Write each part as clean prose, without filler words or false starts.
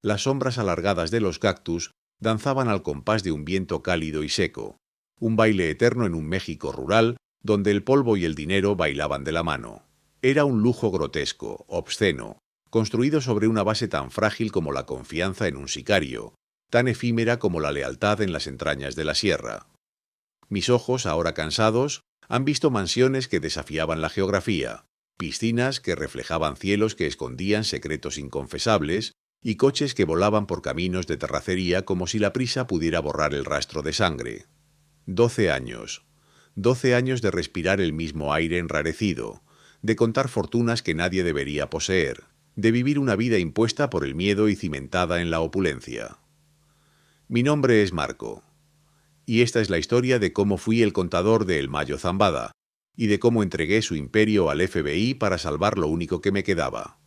Las sombras alargadas de los cactus danzaban al compás de un viento cálido y seco, un baile eterno en un México rural donde el polvo y el dinero bailaban de la mano. Era un lujo grotesco, obsceno, construido sobre una base tan frágil como la confianza en un sicario, tan efímera como la lealtad en las entrañas de la sierra. Mis ojos, ahora cansados, han visto mansiones que desafiaban la geografía, piscinas que reflejaban cielos que escondían secretos inconfesables y coches que volaban por caminos de terracería como si la prisa pudiera borrar el rastro de sangre. 12 años. 12 años de respirar el mismo aire enrarecido, de contar fortunas que nadie debería poseer, de vivir una vida impuesta por el miedo y cimentada en la opulencia. Mi nombre es Marco, y esta es la historia de cómo fui el contador de El Mayo Zambada, y de cómo entregué su imperio al FBI para salvar lo único que me quedaba,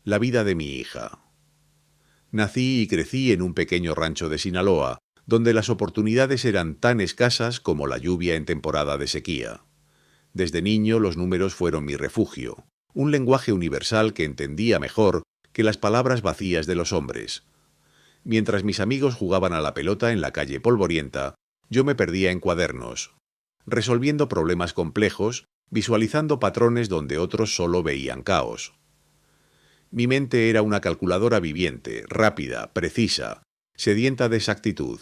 la vida de mi hija. Nací y crecí en un pequeño rancho de Sinaloa, donde las oportunidades eran tan escasas como la lluvia en temporada de sequía. Desde niño los números fueron mi refugio, un lenguaje universal que entendía mejor que las palabras vacías de los hombres. Mientras mis amigos jugaban a la pelota en la calle polvorienta, yo me perdía en cuadernos, resolviendo problemas complejos, visualizando patrones donde otros solo veían caos. Mi mente era una calculadora viviente, rápida, precisa, sedienta de exactitud.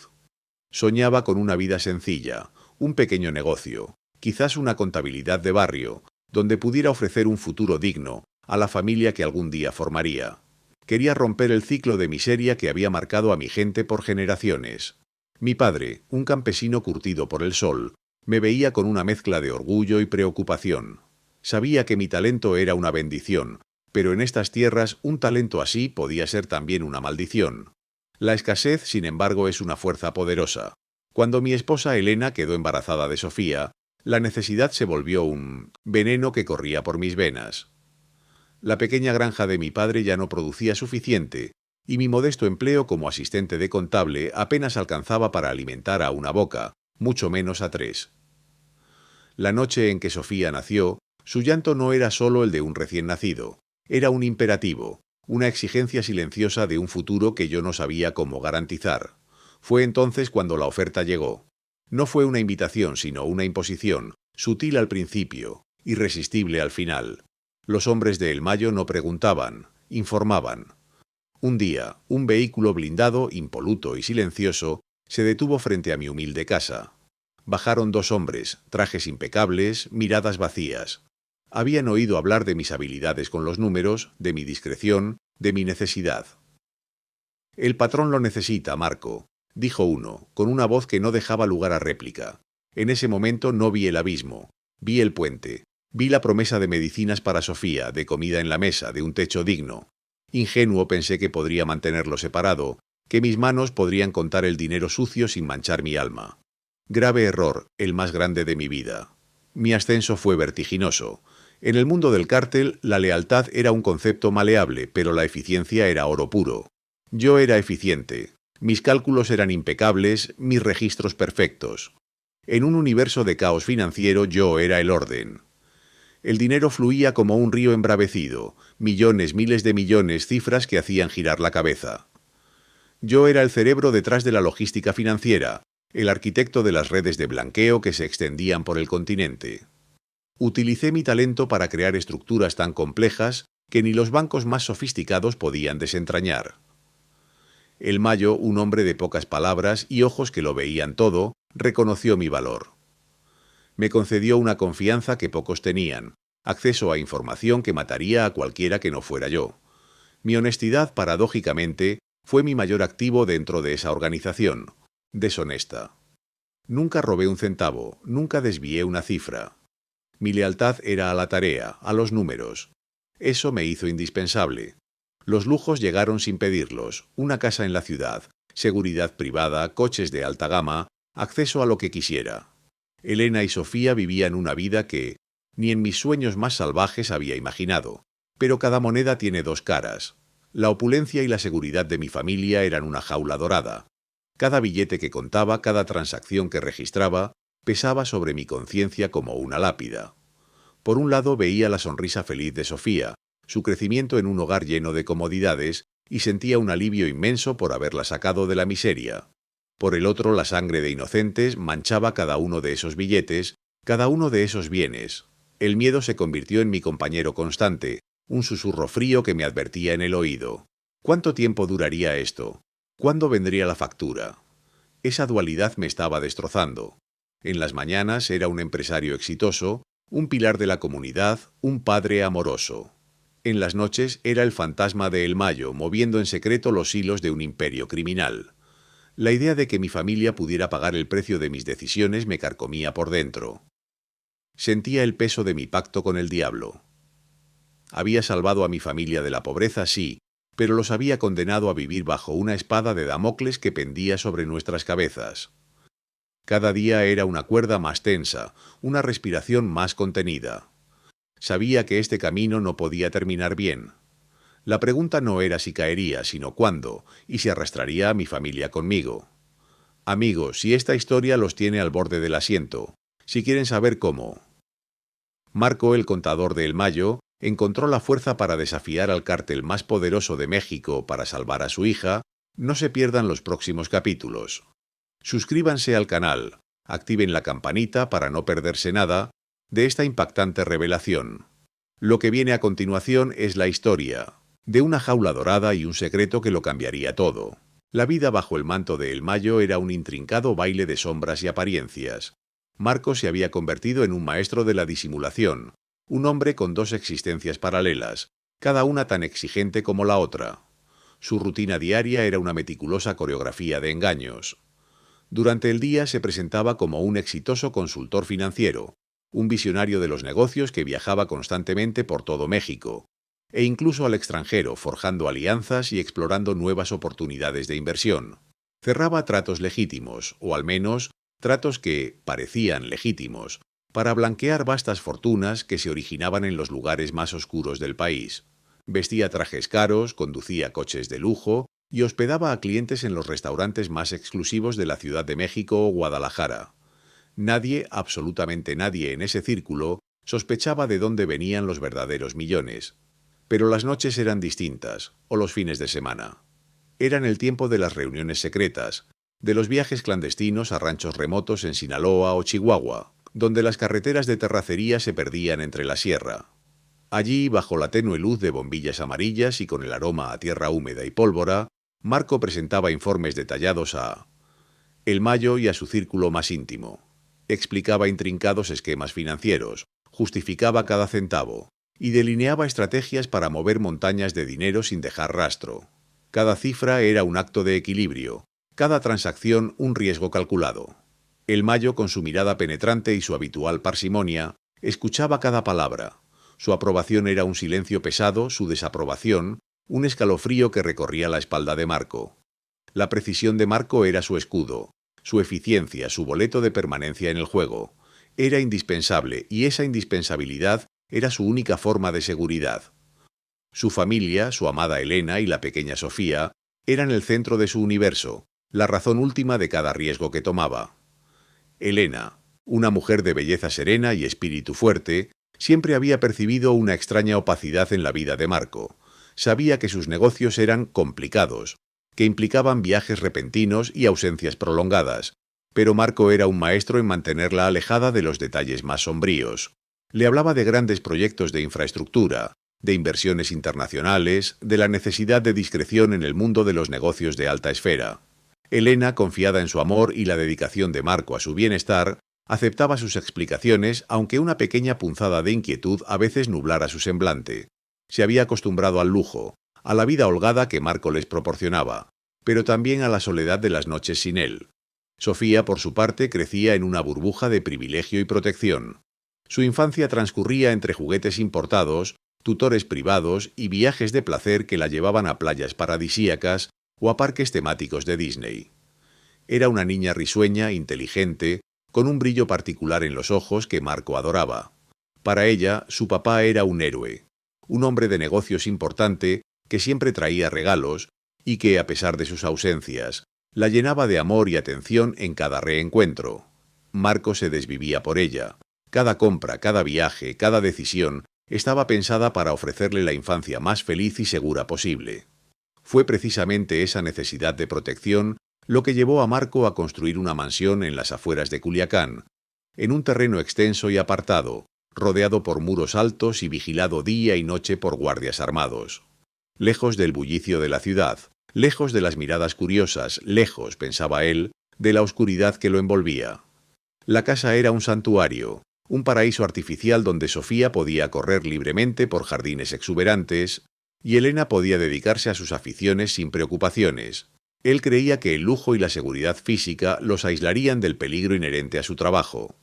Soñaba con una vida sencilla, un pequeño negocio, quizás una contabilidad de barrio, donde pudiera ofrecer un futuro digno a la familia que algún día formaría. Quería romper el ciclo de miseria que había marcado a mi gente por generaciones. Mi padre, un campesino curtido por el sol, me veía con una mezcla de orgullo y preocupación. Sabía que mi talento era una bendición, pero en estas tierras un talento así podía ser también una maldición. La escasez, sin embargo, es una fuerza poderosa. Cuando mi esposa Elena quedó embarazada de Sofía, la necesidad se volvió un veneno que corría por mis venas. La pequeña granja de mi padre ya no producía suficiente, y mi modesto empleo como asistente de contable apenas alcanzaba para alimentar a una boca, mucho menos a 3. La noche en que Sofía nació, su llanto no era solo el de un recién nacido, era un imperativo, una exigencia silenciosa de un futuro que yo no sabía cómo garantizar. Fue entonces cuando la oferta llegó. No fue una invitación, sino una imposición, sutil al principio, irresistible al final. Los hombres de El Mayo no preguntaban, informaban. Un día, un vehículo blindado, impoluto y silencioso, se detuvo frente a mi humilde casa. Bajaron 2 hombres, trajes impecables, miradas vacías. Habían oído hablar de mis habilidades con los números, de mi discreción, de mi necesidad. «El patrón lo necesita, Marco», dijo uno, con una voz que no dejaba lugar a réplica. En ese momento no vi el abismo, vi el puente, vi la promesa de medicinas para Sofía, de comida en la mesa, de un techo digno. Ingenuo pensé que podría mantenerlo separado, que mis manos podrían contar el dinero sucio sin manchar mi alma. Grave error, el más grande de mi vida. Mi ascenso fue vertiginoso. En el mundo del cártel, la lealtad era un concepto maleable, pero la eficiencia era oro puro. Yo era eficiente. Mis cálculos eran impecables, mis registros perfectos. En un universo de caos financiero yo era el orden. El dinero fluía como un río embravecido, millones, miles de millones, cifras que hacían girar la cabeza. Yo era el cerebro detrás de la logística financiera, el arquitecto de las redes de blanqueo que se extendían por el continente. Utilicé mi talento para crear estructuras tan complejas que ni los bancos más sofisticados podían desentrañar. El Mayo, un hombre de pocas palabras y ojos que lo veían todo, reconoció mi valor. Me concedió una confianza que pocos tenían, acceso a información que mataría a cualquiera que no fuera yo. Mi honestidad, paradójicamente, fue mi mayor activo dentro de esa organización, deshonesta. Nunca robé un centavo, nunca desvié una cifra. Mi lealtad era a la tarea, a los números. Eso me hizo indispensable. Los lujos llegaron sin pedirlos, una casa en la ciudad, seguridad privada, coches de alta gama, acceso a lo que quisiera. Elena y Sofía vivían una vida que ni en mis sueños más salvajes había imaginado. Pero cada moneda tiene 2 caras. La opulencia y la seguridad de mi familia eran una jaula dorada. Cada billete que contaba, cada transacción que registraba, pesaba sobre mi conciencia como una lápida. Por un lado veía la sonrisa feliz de Sofía, su crecimiento en un hogar lleno de comodidades, y sentía un alivio inmenso por haberla sacado de la miseria. Por el otro, la sangre de inocentes manchaba cada uno de esos billetes, cada uno de esos bienes. El miedo se convirtió en mi compañero constante, un susurro frío que me advertía en el oído. ¿Cuánto tiempo duraría esto? ¿Cuándo vendría la factura? Esa dualidad me estaba destrozando. En las mañanas era un empresario exitoso, un pilar de la comunidad, un padre amoroso. En las noches era el fantasma de El Mayo, moviendo en secreto los hilos de un imperio criminal. La idea de que mi familia pudiera pagar el precio de mis decisiones me carcomía por dentro. Sentía el peso de mi pacto con el diablo. Había salvado a mi familia de la pobreza, sí, pero los había condenado a vivir bajo una espada de Damocles que pendía sobre nuestras cabezas. Cada día era una cuerda más tensa, una respiración más contenida. Sabía que este camino no podía terminar bien. La pregunta no era si caería, sino cuándo, y si arrastraría a mi familia conmigo. Amigos, si esta historia los tiene al borde del asiento, si quieren saber cómo. Marco, el contador de El Mayo, encontró la fuerza para desafiar al cártel más poderoso de México para salvar a su hija. No se pierdan los próximos capítulos. Suscríbanse al canal, activen la campanita para no perderse nada de esta impactante revelación. Lo que viene a continuación es la historia de una jaula dorada y un secreto que lo cambiaría todo. La vida bajo el manto de El Mayo era un intrincado baile de sombras y apariencias. Marco se había convertido en un maestro de la disimulación, un hombre con dos existencias paralelas, cada una tan exigente como la otra. Su rutina diaria era una meticulosa coreografía de engaños. Durante el día se presentaba como un exitoso consultor financiero, un visionario de los negocios que viajaba constantemente por todo México, e incluso al extranjero, forjando alianzas y explorando nuevas oportunidades de inversión. Cerraba tratos legítimos, o al menos tratos que parecían legítimos, para blanquear vastas fortunas que se originaban en los lugares más oscuros del país. Vestía trajes caros, conducía coches de lujo y hospedaba a clientes en los restaurantes más exclusivos de la Ciudad de México o Guadalajara. Nadie, absolutamente nadie en ese círculo, sospechaba de dónde venían los verdaderos millones. Pero las noches eran distintas, o los fines de semana. Eran el tiempo de las reuniones secretas, de los viajes clandestinos a ranchos remotos en Sinaloa o Chihuahua, donde las carreteras de terracería se perdían entre la sierra. Allí, bajo la tenue luz de bombillas amarillas y con el aroma a tierra húmeda y pólvora, Marco presentaba informes detallados a El Mayo y a su círculo más íntimo. Explicaba intrincados esquemas financieros, justificaba cada centavo y delineaba estrategias para mover montañas de dinero sin dejar rastro. Cada cifra era un acto de equilibrio, cada transacción un riesgo calculado. El Mayo, con su mirada penetrante y su habitual parsimonia, escuchaba cada palabra. Su aprobación era un silencio pesado, su desaprobación, un escalofrío que recorría la espalda de Marco. La precisión de Marco era su escudo, su eficiencia, su boleto de permanencia en el juego. Era indispensable, y esa indispensabilidad era su única forma de seguridad. Su familia, su amada Elena y la pequeña Sofía, eran el centro de su universo, la razón última de cada riesgo que tomaba. Elena, una mujer de belleza serena y espíritu fuerte, siempre había percibido una extraña opacidad en la vida de Marco. Sabía que sus negocios eran complicados, que implicaban viajes repentinos y ausencias prolongadas, pero Marco era un maestro en mantenerla alejada de los detalles más sombríos. Le hablaba de grandes proyectos de infraestructura, de inversiones internacionales, de la necesidad de discreción en el mundo de los negocios de alta esfera. Elena, confiada en su amor y la dedicación de Marco a su bienestar, aceptaba sus explicaciones, aunque una pequeña punzada de inquietud a veces nublara su semblante. Se había acostumbrado al lujo, a la vida holgada que Marco les proporcionaba, pero también a la soledad de las noches sin él. Sofía, por su parte, crecía en una burbuja de privilegio y protección. Su infancia transcurría entre juguetes importados, tutores privados y viajes de placer que la llevaban a playas paradisíacas o a parques temáticos de Disney. Era una niña risueña, inteligente, con un brillo particular en los ojos que Marco adoraba. Para ella, su papá era un héroe, un hombre de negocios importante que siempre traía regalos y que, a pesar de sus ausencias, la llenaba de amor y atención en cada reencuentro. Marco se desvivía por ella. Cada compra, cada viaje, cada decisión estaba pensada para ofrecerle la infancia más feliz y segura posible. Fue precisamente esa necesidad de protección lo que llevó a Marco a construir una mansión en las afueras de Culiacán, en un terreno extenso y apartado, rodeado por muros altos y vigilado día y noche por guardias armados. Lejos del bullicio de la ciudad, lejos de las miradas curiosas, lejos, pensaba él, de la oscuridad que lo envolvía. La casa era un santuario, un paraíso artificial donde Sofía podía correr libremente por jardines exuberantes y Elena podía dedicarse a sus aficiones sin preocupaciones. Él creía que el lujo y la seguridad física los aislarían del peligro inherente a su trabajo.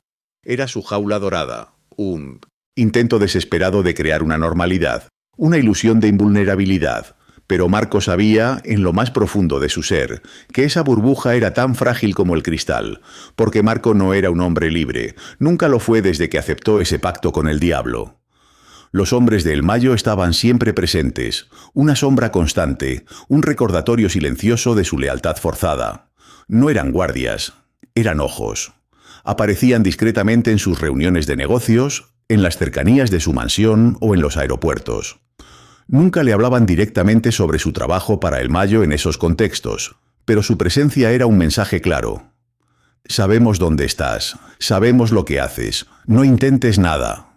Era su jaula dorada, un intento desesperado de crear una normalidad, una ilusión de invulnerabilidad. Pero Marco sabía, en lo más profundo de su ser, que esa burbuja era tan frágil como el cristal, porque Marco no era un hombre libre, nunca lo fue desde que aceptó ese pacto con el diablo. Los hombres de El Mayo estaban siempre presentes, una sombra constante, un recordatorio silencioso de su lealtad forzada. No eran guardias, eran ojos. Aparecían discretamente en sus reuniones de negocios, en las cercanías de su mansión o en los aeropuertos. Nunca le hablaban directamente sobre su trabajo para El Mayo en esos contextos, pero su presencia era un mensaje claro. Sabemos dónde estás, sabemos lo que haces, no intentes nada.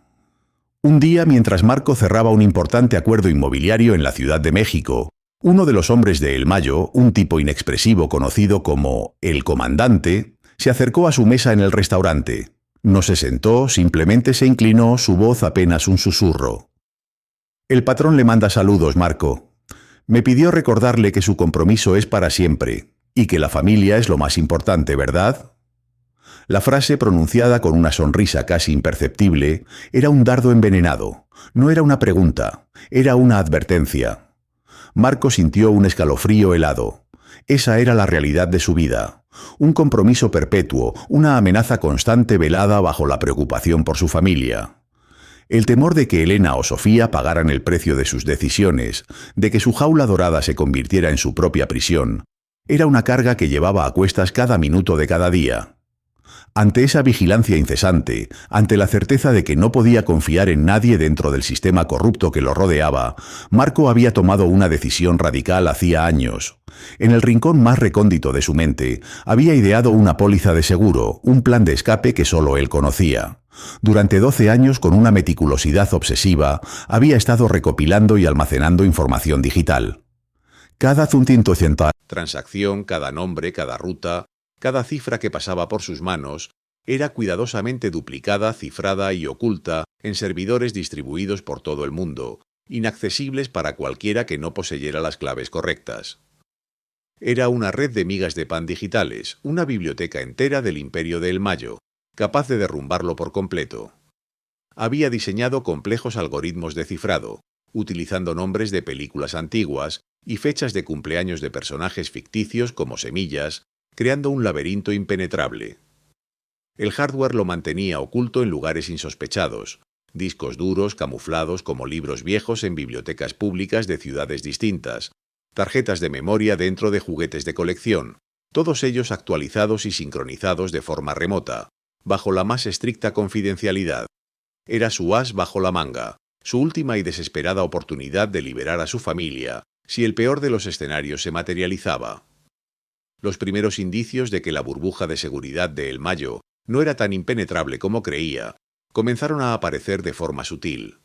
Un día, mientras Marco cerraba un importante acuerdo inmobiliario en la Ciudad de México, uno de los hombres de El Mayo, un tipo inexpresivo conocido como el comandante, se acercó a su mesa en el restaurante. No se sentó, simplemente se inclinó, su voz apenas un susurro. «El patrón le manda saludos, Marco. Me pidió recordarle que su compromiso es para siempre, y que la familia es lo más importante, ¿verdad?». La frase, pronunciada con una sonrisa casi imperceptible, era un dardo envenenado. No era una pregunta, era una advertencia. Marco sintió un escalofrío helado. Esa era la realidad de su vida. Un compromiso perpetuo, una amenaza constante velada bajo la preocupación por su familia. El temor de que Elena o Sofía pagaran el precio de sus decisiones, de que su jaula dorada se convirtiera en su propia prisión, era una carga que llevaba a cuestas cada minuto de cada día. Ante esa vigilancia incesante, ante la certeza de que no podía confiar en nadie dentro del sistema corrupto que lo rodeaba, Marco había tomado una decisión radical hacía años. En el rincón más recóndito de su mente, había ideado una póliza de seguro, un plan de escape que solo él conocía. Durante 12 años, con una meticulosidad obsesiva, había estado recopilando y almacenando información digital. Cada transacción, cada nombre, cada ruta, cada cifra que pasaba por sus manos era cuidadosamente duplicada, cifrada y oculta en servidores distribuidos por todo el mundo, inaccesibles para cualquiera que no poseyera las claves correctas. Era una red de migas de pan digitales, una biblioteca entera del imperio de El Mayo, capaz de derrumbarlo por completo. Había diseñado complejos algoritmos de cifrado, utilizando nombres de películas antiguas y fechas de cumpleaños de personajes ficticios como semillas, creando un laberinto impenetrable. El hardware lo mantenía oculto en lugares insospechados, discos duros camuflados como libros viejos en bibliotecas públicas de ciudades distintas, tarjetas de memoria dentro de juguetes de colección, todos ellos actualizados y sincronizados de forma remota, bajo la más estricta confidencialidad. Era su as bajo la manga, su última y desesperada oportunidad de liberar a su familia, si el peor de los escenarios se materializaba. Los primeros indicios de que la burbuja de seguridad de El Mayo no era tan impenetrable como creía, comenzaron a aparecer de forma sutil.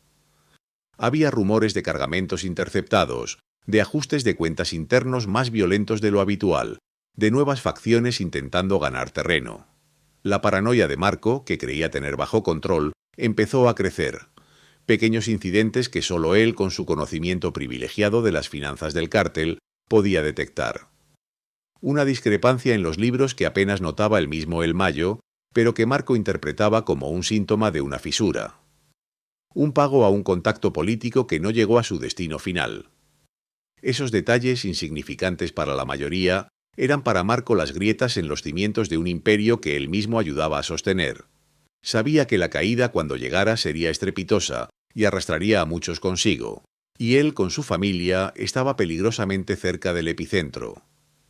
Había rumores de cargamentos interceptados, de ajustes de cuentas internos más violentos de lo habitual, de nuevas facciones intentando ganar terreno. La paranoia de Marco, que creía tener bajo control, empezó a crecer. Pequeños incidentes que solo él, con su conocimiento privilegiado de las finanzas del cártel, podía detectar. Una discrepancia en los libros que apenas notaba el mismo El Mayo, pero que Marco interpretaba como un síntoma de una fisura. Un pago a un contacto político que no llegó a su destino final. Esos detalles, insignificantes para la mayoría, eran para Marco las grietas en los cimientos de un imperio que él mismo ayudaba a sostener. Sabía que la caída, cuando llegara, sería estrepitosa y arrastraría a muchos consigo, y él, con su familia, estaba peligrosamente cerca del epicentro.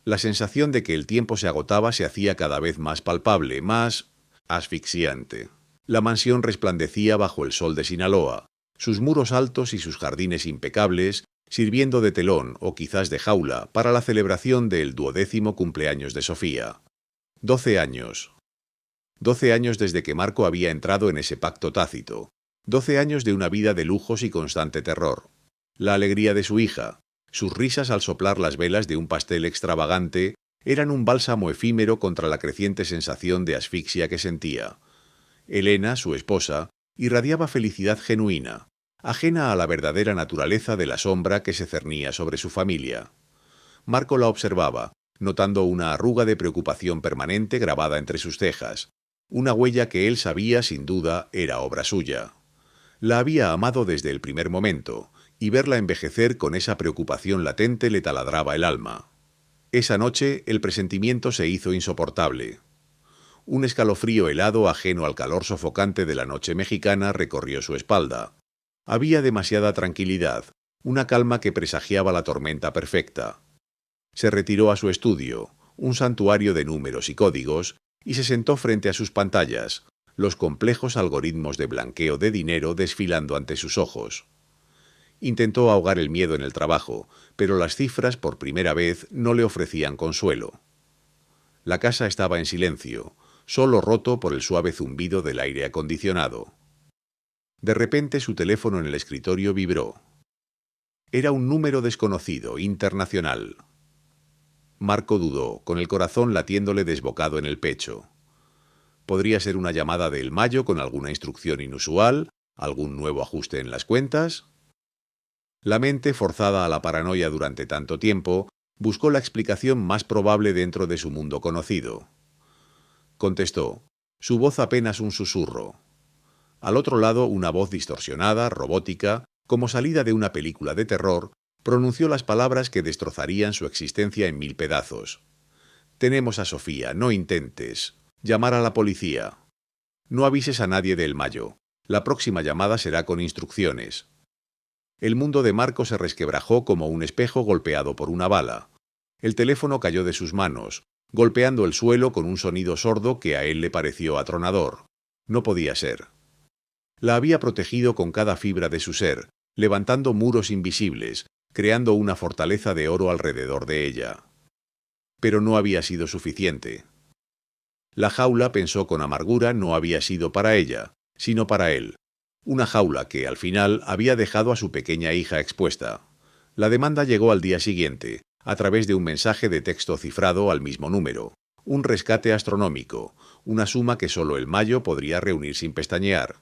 La sensación de que el tiempo se agotaba se hacía cada vez más palpable, más asfixiante. La mansión resplandecía bajo el sol de Sinaloa. Sus muros altos y sus jardines impecables sirviendo de telón o quizás de jaula para la celebración del 12º cumpleaños de Sofía. 12 años. 12 años desde que Marco había entrado en ese pacto tácito. 12 años de una vida de lujos y constante terror. La alegría de su hija, sus risas al soplar las velas de un pastel extravagante, eran un bálsamo efímero contra la creciente sensación de asfixia que sentía. Elena, su esposa, irradiaba felicidad genuina, ajena a la verdadera naturaleza de la sombra que se cernía sobre su familia. Marco la observaba, notando una arruga de preocupación permanente grabada entre sus cejas, una huella que él sabía sin duda era obra suya. La había amado desde el primer momento, y verla envejecer con esa preocupación latente le taladraba el alma. Esa noche el presentimiento se hizo insoportable. Un escalofrío helado ajeno al calor sofocante de la noche mexicana recorrió su espalda. Había demasiada tranquilidad, una calma que presagiaba la tormenta perfecta. Se retiró a su estudio, un santuario de números y códigos, y se sentó frente a sus pantallas, los complejos algoritmos de blanqueo de dinero desfilando ante sus ojos. Intentó ahogar el miedo en el trabajo, pero las cifras por primera vez no le ofrecían consuelo. La casa estaba en silencio, solo roto por el suave zumbido del aire acondicionado. De repente su teléfono en el escritorio vibró. Era un número desconocido, internacional. Marco dudó, con el corazón latiéndole desbocado en el pecho. ¿Podría ser una llamada de El Mayo con alguna instrucción inusual? ¿Algún nuevo ajuste en las cuentas? La mente, forzada a la paranoia durante tanto tiempo, buscó la explicación más probable dentro de su mundo conocido. Contestó, su voz apenas un susurro. Al otro lado, una voz distorsionada, robótica, como salida de una película de terror, pronunció las palabras que destrozarían su existencia en 1000 pedazos. Tenemos a Sofía, no intentes. Llamar a la policía. No avises a nadie de El Mayo. La próxima llamada será con instrucciones. El mundo de Marco se resquebrajó como un espejo golpeado por una bala. El teléfono cayó de sus manos, golpeando el suelo con un sonido sordo que a él le pareció atronador. No podía ser. La había protegido con cada fibra de su ser, levantando muros invisibles, creando una fortaleza de oro alrededor de ella. Pero no había sido suficiente. La jaula, pensó con amargura, no había sido para ella, sino para él. Una jaula que, al final, había dejado a su pequeña hija expuesta. La demanda llegó al día siguiente, a través de un mensaje de texto cifrado al mismo número. Un rescate astronómico, una suma que solo El Mayo podría reunir sin pestañear.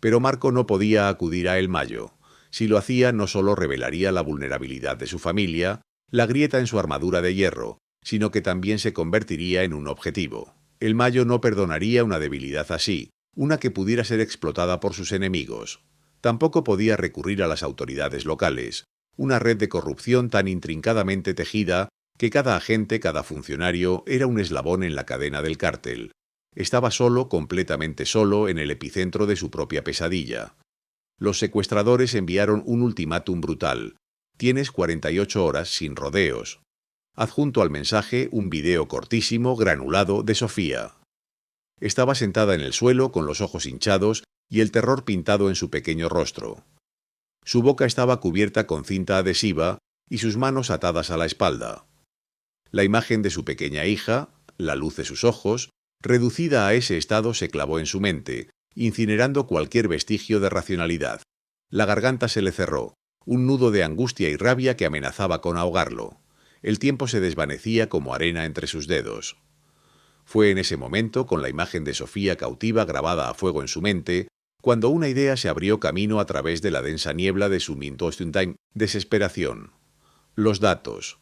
Pero Marco no podía acudir a El Mayo. Si lo hacía, no solo revelaría la vulnerabilidad de su familia, la grieta en su armadura de hierro, sino que también se convertiría en un objetivo. El Mayo no perdonaría una debilidad así, una que pudiera ser explotada por sus enemigos. Tampoco podía recurrir a las autoridades locales, una red de corrupción tan intrincadamente tejida que cada agente, cada funcionario, era un eslabón en la cadena del cártel. Estaba solo, completamente solo, en el epicentro de su propia pesadilla. Los secuestradores enviaron un ultimátum brutal. Tienes 48 horas sin rodeos. Adjunto al mensaje un video cortísimo, granulado, de Sofía. Estaba sentada en el suelo con los ojos hinchados y el terror pintado en su pequeño rostro. Su boca estaba cubierta con cinta adhesiva y sus manos atadas a la espalda. La imagen de su pequeña hija, la luz de sus ojos, reducida a ese estado se clavó en su mente, incinerando cualquier vestigio de racionalidad. La garganta se le cerró, un nudo de angustia y rabia que amenazaba con ahogarlo. El tiempo se desvanecía como arena entre sus dedos. Fue en ese momento, con la imagen de Sofía cautiva grabada a fuego en su mente, cuando una idea se abrió camino a través de la densa niebla de su desesperación. Los datos.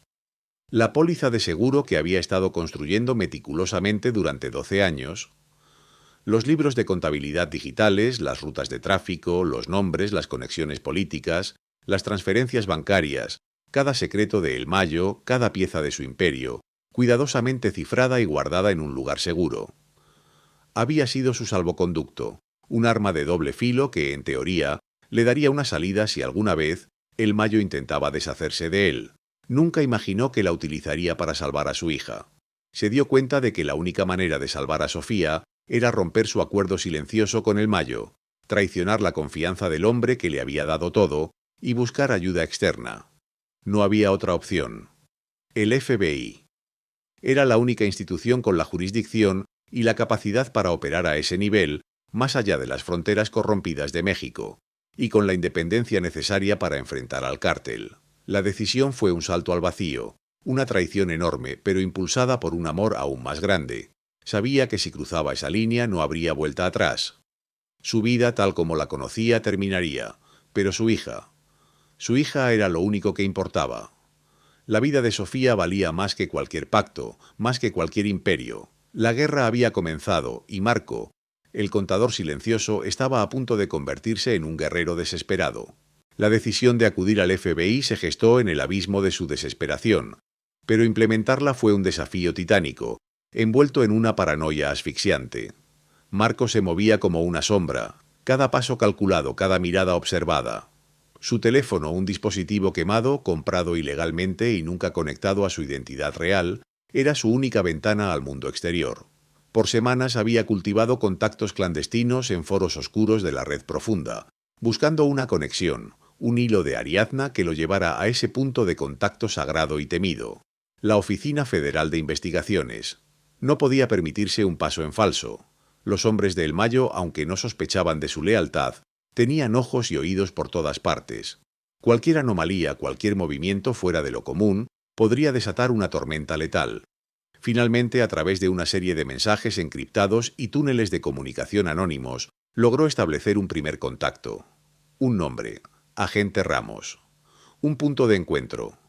La póliza de seguro que había estado construyendo meticulosamente durante 12 años. Los libros de contabilidad digitales, las rutas de tráfico, los nombres, las conexiones políticas, las transferencias bancarias, cada secreto de El Mayo, cada pieza de su imperio, cuidadosamente cifrada y guardada en un lugar seguro. Había sido su salvoconducto, un arma de doble filo que, en teoría, le daría una salida si alguna vez El Mayo intentaba deshacerse de él. Nunca imaginó que la utilizaría para salvar a su hija. Se dio cuenta de que la única manera de salvar a Sofía era romper su acuerdo silencioso con El Mayo, traicionar la confianza del hombre que le había dado todo y buscar ayuda externa. No había otra opción. El FBI. Era la única institución con la jurisdicción y la capacidad para operar a ese nivel, más allá de las fronteras corrompidas de México, y con la independencia necesaria para enfrentar al cártel. La decisión fue un salto al vacío, una traición enorme, pero impulsada por un amor aún más grande. Sabía que si cruzaba esa línea no habría vuelta atrás. Su vida, tal como la conocía, terminaría, pero su hija era lo único que importaba. La vida de Sofía valía más que cualquier pacto, más que cualquier imperio. La guerra había comenzado y Marco, el contador silencioso, estaba a punto de convertirse en un guerrero desesperado. La decisión de acudir al FBI se gestó en el abismo de su desesperación, pero implementarla fue un desafío titánico, envuelto en una paranoia asfixiante. Marco se movía como una sombra, cada paso calculado, cada mirada observada. Su teléfono, un dispositivo quemado, comprado ilegalmente y nunca conectado a su identidad real, era su única ventana al mundo exterior. Por semanas había cultivado contactos clandestinos en foros oscuros de la red profunda, buscando una conexión, un hilo de Ariadna que lo llevara a ese punto de contacto sagrado y temido, la Oficina Federal de Investigaciones. No podía permitirse un paso en falso. Los hombres de El Mayo, aunque no sospechaban de su lealtad, tenían ojos y oídos por todas partes. Cualquier anomalía, cualquier movimiento fuera de lo común, podría desatar una tormenta letal. Finalmente, a través de una serie de mensajes encriptados y túneles de comunicación anónimos, logró establecer un primer contacto. Un nombre: Agente Ramos. Un punto de encuentro: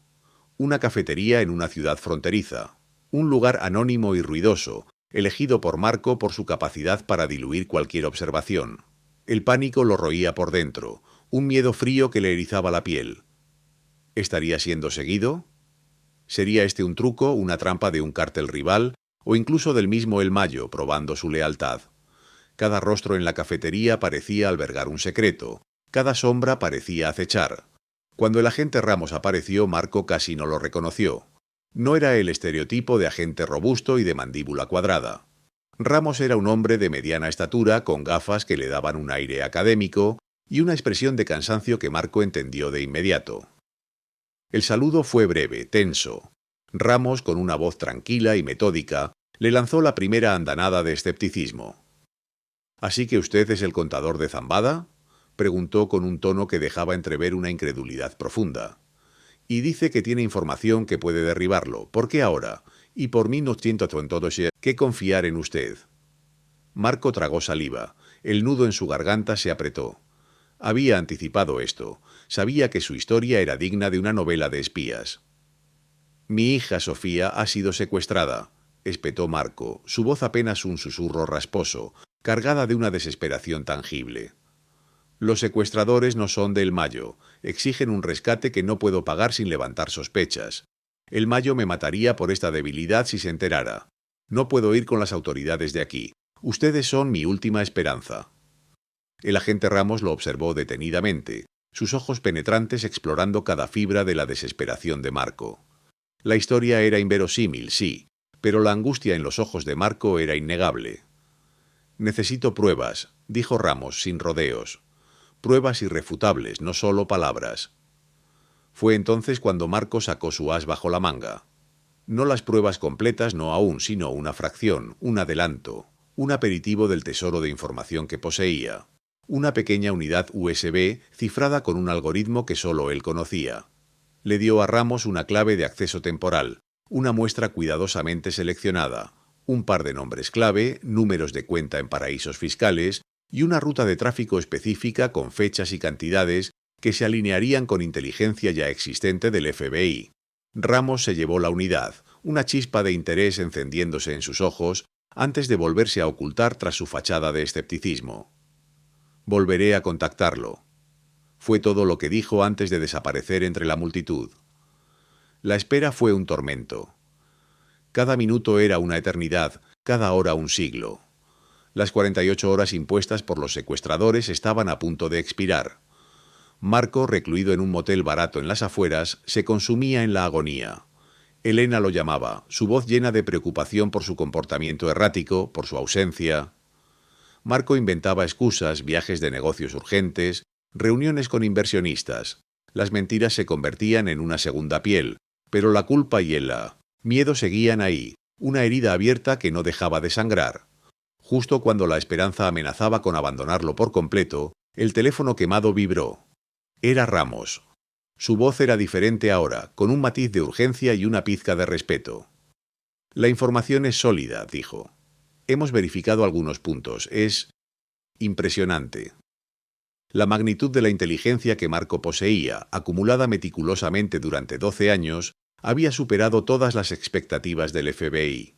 una cafetería en una ciudad fronteriza. Un lugar anónimo y ruidoso, elegido por Marco por su capacidad para diluir cualquier observación. El pánico lo roía por dentro, un miedo frío que le erizaba la piel. ¿Estaría siendo seguido? ¿Sería este un truco, una trampa de un cártel rival, o incluso del mismo El Mayo, probando su lealtad? Cada rostro en la cafetería parecía albergar un secreto, cada sombra parecía acechar. Cuando el agente Ramos apareció, Marco casi no lo reconoció. No era el estereotipo de agente robusto y de mandíbula cuadrada. Ramos era un hombre de mediana estatura, con gafas que le daban un aire académico y una expresión de cansancio que Marco entendió de inmediato. El saludo fue breve, tenso. Ramos, con una voz tranquila y metódica, le lanzó la primera andanada de escepticismo. ¿Así que usted es el contador de Zambada?, preguntó con un tono que dejaba entrever una incredulidad profunda. Y dice que tiene información que puede derribarlo. ¿Por qué ahora? Y por 1932 que confiar en usted. Marco tragó saliva. El nudo en su garganta se apretó. Había anticipado esto. Sabía que su historia era digna de una novela de espías. Mi hija Sofía ha sido secuestrada, espetó Marco, su voz apenas un susurro rasposo, cargada de una desesperación tangible. Los secuestradores no son de El Mayo. Exigen un rescate que no puedo pagar sin levantar sospechas. El Mayo me mataría por esta debilidad si se enterara. No puedo ir con las autoridades de aquí. Ustedes son mi última esperanza. El agente Ramos lo observó detenidamente, sus ojos penetrantes explorando cada fibra de la desesperación de Marco. La historia era inverosímil, sí, pero la angustia en los ojos de Marco era innegable. Necesito pruebas, dijo Ramos sin rodeos. Pruebas irrefutables, no solo palabras. Fue entonces cuando Marco sacó su as bajo la manga. No las pruebas completas, no aún, sino una fracción, un adelanto, un aperitivo del tesoro de información que poseía. Una pequeña unidad USB cifrada con un algoritmo que solo él conocía. Le dio a Ramos una clave de acceso temporal, una muestra cuidadosamente seleccionada, un par de nombres clave, números de cuenta en paraísos fiscales y una ruta de tráfico específica con fechas y cantidades que se alinearían con inteligencia ya existente del FBI. Ramos se llevó la unidad, una chispa de interés encendiéndose en sus ojos antes de volverse a ocultar tras su fachada de escepticismo. Volveré a contactarlo. Fue todo lo que dijo antes de desaparecer entre la multitud. La espera fue un tormento. Cada minuto era una eternidad, cada hora un siglo. Las 48 horas impuestas por los secuestradores estaban a punto de expirar. Marco, recluido en un motel barato en las afueras, se consumía en la agonía. Elena lo llamaba, su voz llena de preocupación por su comportamiento errático, por su ausencia. Marco inventaba excusas, viajes de negocios urgentes, reuniones con inversionistas. Las mentiras se convertían en una segunda piel, pero la culpa y el miedo seguían ahí, una herida abierta que no dejaba de sangrar. Justo cuando la esperanza amenazaba con abandonarlo por completo, el teléfono quemado vibró. Era Ramos. Su voz era diferente ahora, con un matiz de urgencia y una pizca de respeto. La información es sólida, dijo. Hemos verificado algunos puntos. Es impresionante. La magnitud de la inteligencia que Marco poseía, acumulada meticulosamente durante 12 años, había superado todas las expectativas del FBI.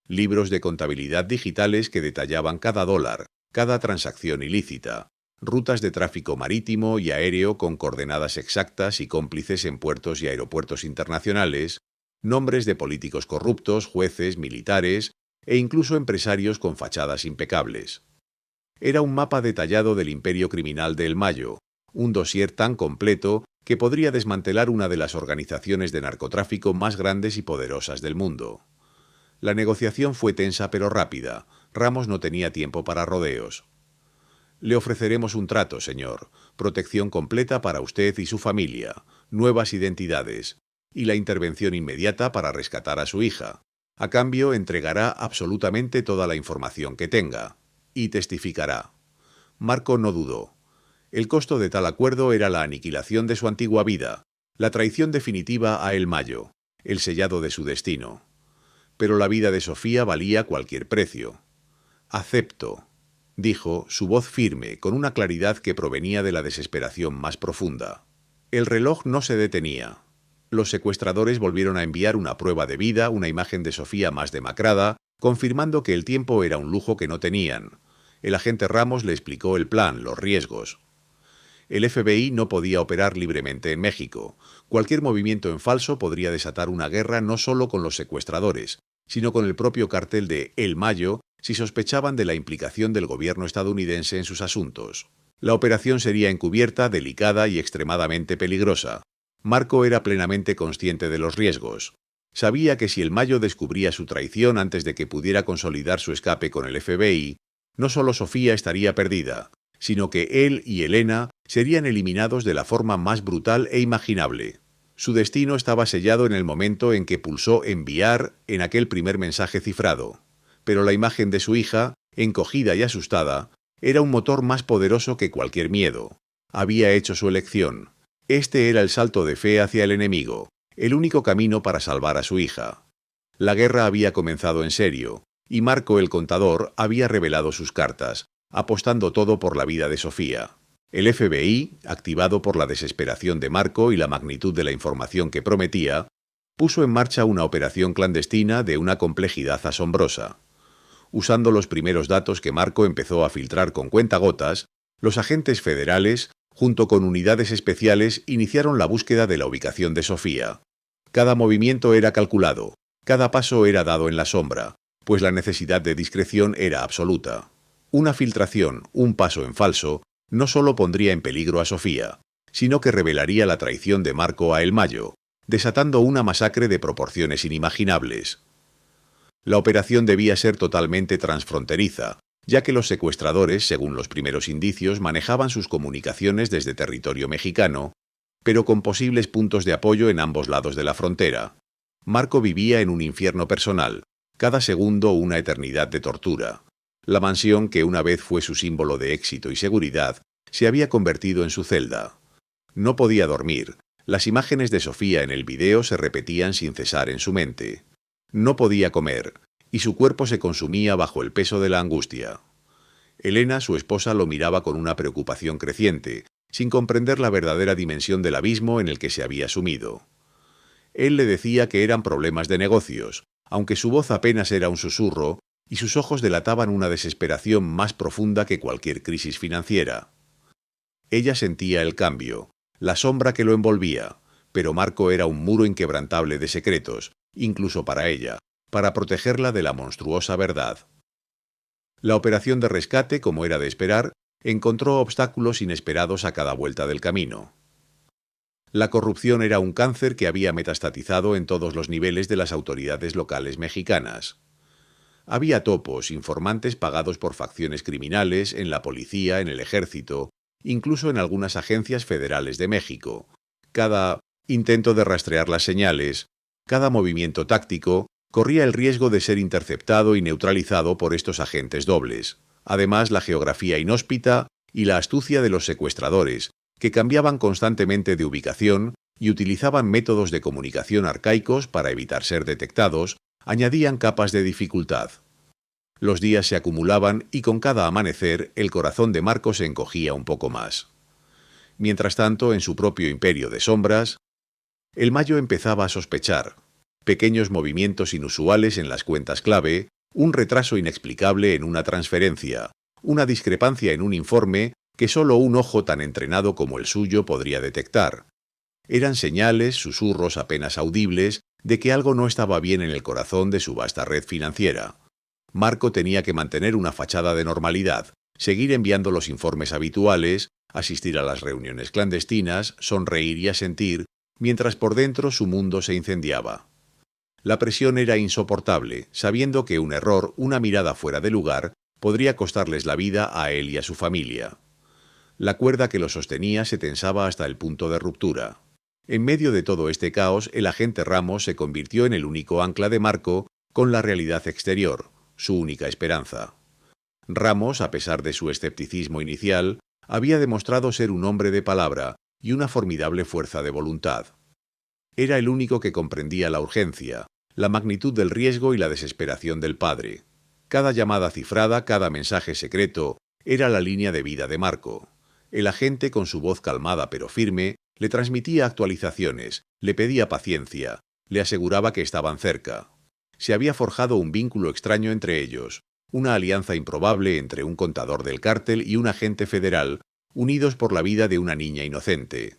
Libros de contabilidad digitales que detallaban cada dólar, cada transacción ilícita, rutas de tráfico marítimo y aéreo con coordenadas exactas y cómplices en puertos y aeropuertos internacionales, nombres de políticos corruptos, jueces, militares e incluso empresarios con fachadas impecables. Era un mapa detallado del imperio criminal de El Mayo, un dossier tan completo que podría desmantelar una de las organizaciones de narcotráfico más grandes y poderosas del mundo. La negociación fue tensa pero rápida. Ramos no tenía tiempo para rodeos. Le ofreceremos un trato, señor, protección completa para usted y su familia, nuevas identidades, y la intervención inmediata para rescatar a su hija. A cambio, entregará absolutamente toda la información que tenga. Y testificará. Marco no dudó. El costo de tal acuerdo era la aniquilación de su antigua vida, la traición definitiva a El Mayo, el sellado de su destino. Pero la vida de Sofía valía cualquier precio. «Acepto», dijo, su voz firme, con una claridad que provenía de la desesperación más profunda. El reloj no se detenía. Los secuestradores volvieron a enviar una prueba de vida, una imagen de Sofía más demacrada, confirmando que el tiempo era un lujo que no tenían. El agente Ramos le explicó el plan, los riesgos. El FBI no podía operar libremente en México. Cualquier movimiento en falso podría desatar una guerra no solo con los secuestradores, sino con el propio cártel de El Mayo si sospechaban de la implicación del gobierno estadounidense en sus asuntos. La operación sería encubierta, delicada y extremadamente peligrosa. Marco era plenamente consciente de los riesgos. Sabía que si El Mayo descubría su traición antes de que pudiera consolidar su escape con el FBI, no solo Sofía estaría perdida, sino que él y Elena serían eliminados de la forma más brutal e imaginable. Su destino estaba sellado en el momento en que pulsó enviar en aquel primer mensaje cifrado. Pero la imagen de su hija, encogida y asustada, era un motor más poderoso que cualquier miedo. Había hecho su elección. Este era el salto de fe hacia el enemigo, el único camino para salvar a su hija. La guerra había comenzado en serio, y Marco el contador había revelado sus cartas, apostando todo por la vida de Sofía. El FBI, activado por la desesperación de Marco y la magnitud de la información que prometía, puso en marcha una operación clandestina de una complejidad asombrosa. Usando los primeros datos que Marco empezó a filtrar con cuentagotas, los agentes federales, junto con unidades especiales, iniciaron la búsqueda de la ubicación de Sofía. Cada movimiento era calculado, cada paso era dado en la sombra, pues la necesidad de discreción era absoluta. Una filtración, un paso en falso, no solo pondría en peligro a Sofía, sino que revelaría la traición de Marco a El Mayo, desatando una masacre de proporciones inimaginables. La operación debía ser totalmente transfronteriza, ya que los secuestradores, según los primeros indicios, manejaban sus comunicaciones desde territorio mexicano, pero con posibles puntos de apoyo en ambos lados de la frontera. Marco vivía en un infierno personal, cada segundo una eternidad de tortura. La mansión, que una vez fue su símbolo de éxito y seguridad, se había convertido en su celda. No podía dormir. Las imágenes de Sofía en el video se repetían sin cesar en su mente. No podía comer, y su cuerpo se consumía bajo el peso de la angustia. Elena, su esposa, lo miraba con una preocupación creciente, sin comprender la verdadera dimensión del abismo en el que se había sumido. Él le decía que eran problemas de negocios, aunque su voz apenas era un susurro, y sus ojos delataban una desesperación más profunda que cualquier crisis financiera. Ella sentía el cambio, la sombra que lo envolvía, pero Marco era un muro inquebrantable de secretos, incluso para ella, para protegerla de la monstruosa verdad. La operación de rescate, como era de esperar, encontró obstáculos inesperados a cada vuelta del camino. La corrupción era un cáncer que había metastatizado en todos los niveles de las autoridades locales mexicanas. Había topos, informantes pagados por facciones criminales, en la policía, en el ejército, incluso en algunas agencias federales de México, Cada intento de rastrear las señales, cada movimiento táctico, corría el riesgo de ser interceptado y neutralizado por estos agentes dobles. Además, la geografía inhóspita y la astucia de los secuestradores, que cambiaban constantemente de ubicación y utilizaban métodos de comunicación arcaicos para evitar ser detectados, añadían capas de dificultad. Los días se acumulaban y con cada amanecer el corazón de Marco se encogía un poco más. Mientras tanto, en su propio imperio de sombras, el Mayo empezaba a sospechar. Pequeños movimientos inusuales en las cuentas clave, un retraso inexplicable en una transferencia, una discrepancia en un informe que solo un ojo tan entrenado como el suyo podría detectar. Eran señales, susurros apenas audibles, de que algo no estaba bien en el corazón de su vasta red financiera. Marco tenía que mantener una fachada de normalidad, seguir enviando los informes habituales, asistir a las reuniones clandestinas, sonreír y asentir, mientras por dentro su mundo se incendiaba. La presión era insoportable, sabiendo que un error, una mirada fuera de lugar, podría costarles la vida a él y a su familia. La cuerda que lo sostenía se tensaba hasta el punto de ruptura. En medio de todo este caos, el agente Ramos se convirtió en el único ancla de Marco con la realidad exterior, su única esperanza. Ramos, a pesar de su escepticismo inicial, había demostrado ser un hombre de palabra y una formidable fuerza de voluntad. Era el único que comprendía la urgencia, la magnitud del riesgo y la desesperación del padre. Cada llamada cifrada, cada mensaje secreto, era la línea de vida de Marco. El agente, con su voz calmada pero firme, le transmitía actualizaciones, le pedía paciencia, le aseguraba que estaban cerca. Se había forjado un vínculo extraño entre ellos, una alianza improbable entre un contador del cártel y un agente federal, unidos por la vida de una niña inocente.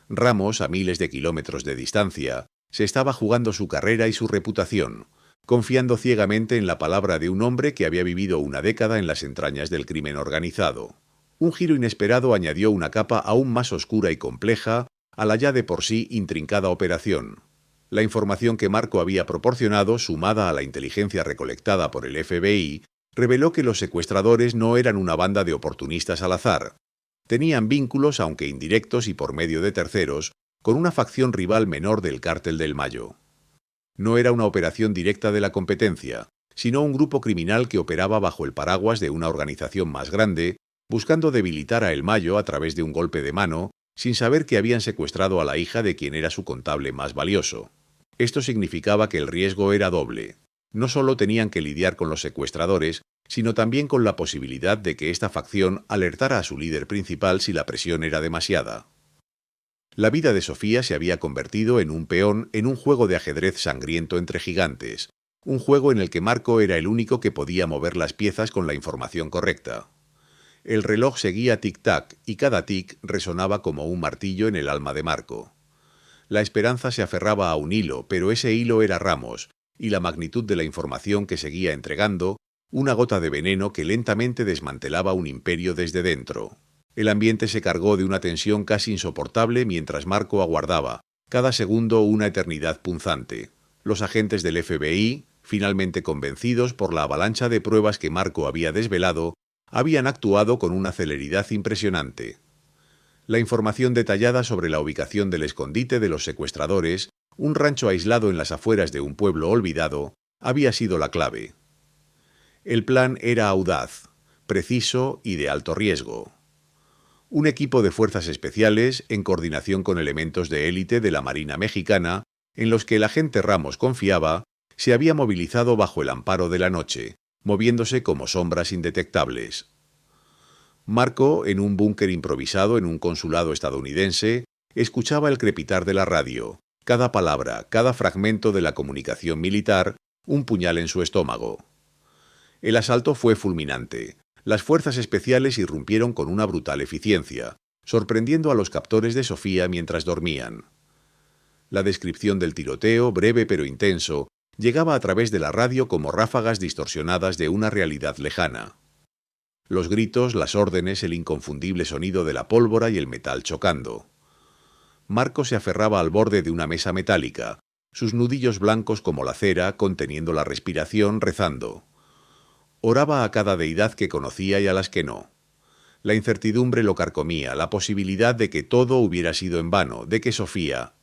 Ramos, a miles de kilómetros de distancia, se estaba jugando su carrera y su reputación, confiando ciegamente en la palabra de un hombre que había vivido una década en las entrañas del crimen organizado. Un giro inesperado añadió una capa aún más oscura y compleja a la ya de por sí intrincada operación. La información que Marco había proporcionado, sumada a la inteligencia recolectada por el FBI, reveló que los secuestradores no eran una banda de oportunistas al azar. Tenían vínculos, aunque indirectos y por medio de terceros, con una facción rival menor del Cártel del Mayo. No era una operación directa de la competencia, sino un grupo criminal que operaba bajo el paraguas de una organización más grande, buscando debilitar a El Mayo a través de un golpe de mano, sin saber que habían secuestrado a la hija de quien era su contable más valioso. Esto significaba que el riesgo era doble. No solo tenían que lidiar con los secuestradores, sino también con la posibilidad de que esta facción alertara a su líder principal si la presión era demasiada. La vida de Sofía se había convertido en un peón en un juego de ajedrez sangriento entre gigantes, un juego en el que Marco era el único que podía mover las piezas con la información correcta. El reloj seguía tic-tac y cada tic resonaba como un martillo en el alma de Marco. La esperanza se aferraba a un hilo, pero ese hilo era Ramos, y la magnitud de la información que seguía entregando, una gota de veneno que lentamente desmantelaba un imperio desde dentro. El ambiente se cargó de una tensión casi insoportable mientras Marco aguardaba, cada segundo una eternidad punzante. Los agentes del FBI, finalmente convencidos por la avalancha de pruebas que Marco había desvelado, habían actuado con una celeridad impresionante. La información detallada sobre la ubicación del escondite de los secuestradores, un rancho aislado en las afueras de un pueblo olvidado, había sido la clave. El plan era audaz, preciso y de alto riesgo. Un equipo de fuerzas especiales, en coordinación con elementos de élite de la Marina Mexicana, en los que el agente Ramos confiaba, se había movilizado bajo el amparo de la noche, moviéndose como sombras indetectables. Marco, en un búnker improvisado en un consulado estadounidense, escuchaba el crepitar de la radio, cada palabra, cada fragmento de la comunicación militar, un puñal en su estómago. El asalto fue fulminante. Las fuerzas especiales irrumpieron con una brutal eficiencia, sorprendiendo a los captores de Sofía mientras dormían. La descripción del tiroteo, breve pero intenso, llegaba a través de la radio como ráfagas distorsionadas de una realidad lejana. Los gritos, las órdenes, el inconfundible sonido de la pólvora y el metal chocando. Marco se aferraba al borde de una mesa metálica, sus nudillos blancos como la cera, conteniendo la respiración, rezando. Oraba a cada deidad que conocía y a las que no. La incertidumbre lo carcomía, la posibilidad de que todo hubiera sido en vano, de que Sofía...